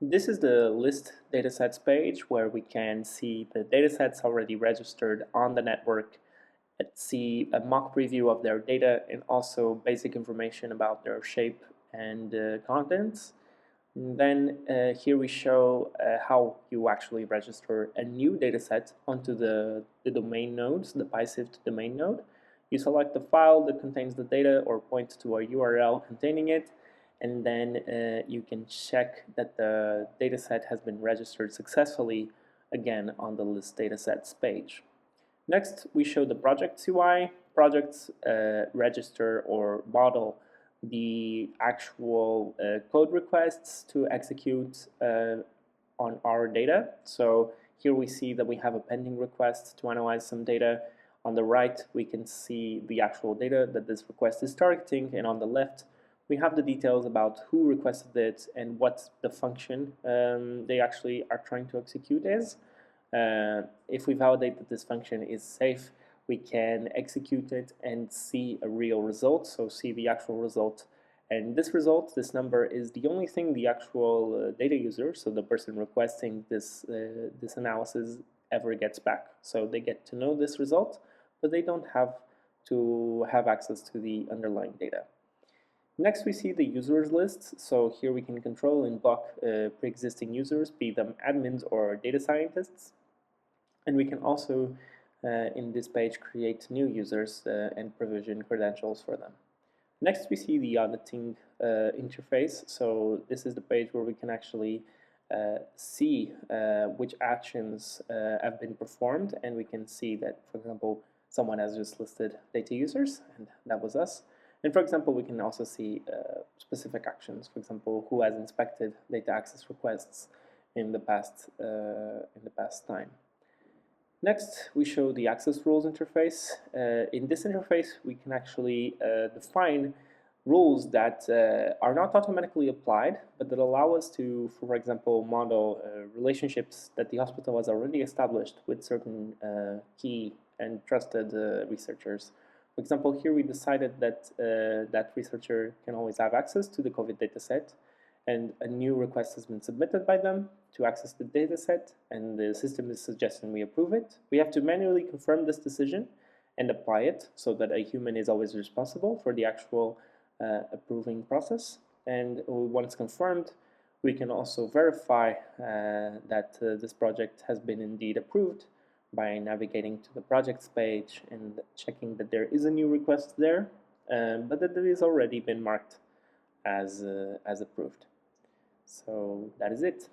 This is the list datasets page where we can see the datasets already registered on the network, see a mock preview of their data, and also basic information about their shape and contents. And then here we show how you actually register a new dataset onto the domain nodes, the PySift domain node. You select the file that contains the data or point to a URL containing it, and then you can check that the dataset has been registered successfully again on the list datasets page. Next, we show the projects UI. Projects register or model the actual code requests to execute on our data. So here we see that we have a pending request to analyze some data. On the right, we can see the actual data that this request is targeting, and on the left, we have the details about who requested it and what the function they actually are trying to execute is. If we validate that this function is safe, we can execute it and see a real result, so see the actual result. And this result, this number, is the only thing the actual data user, so the person requesting this analysis, ever gets back. So they get to know this result, but they don't have to have access to the underlying data. Next, we see the users list. So here we can control and block pre-existing users, be them admins or data scientists. And we can also, in this page, create new users and provision credentials for them. Next, we see the auditing interface. So this is the page where we can actually see which actions have been performed, and we can see that, for example, someone has just listed data users, and that was us. And for example, we can also see specific actions, for example, who has inspected data access requests in the past time. Next, we show the access rules interface. In this interface, we can actually define rules that are not automatically applied, but that allow us to, for example, model relationships that the hospital has already established with certain key and trusted researchers. For example, here we decided that that researcher can always have access to the COVID dataset, and a new request has been submitted by them to access the dataset, and the system is suggesting we approve it. We have to manually confirm this decision and apply it so that a human is always responsible for the actual approving process. And once confirmed, we can also verify that this project has been indeed approved by navigating to the projects page and checking that there is a new request there, but that it has already been marked as approved. So that is it.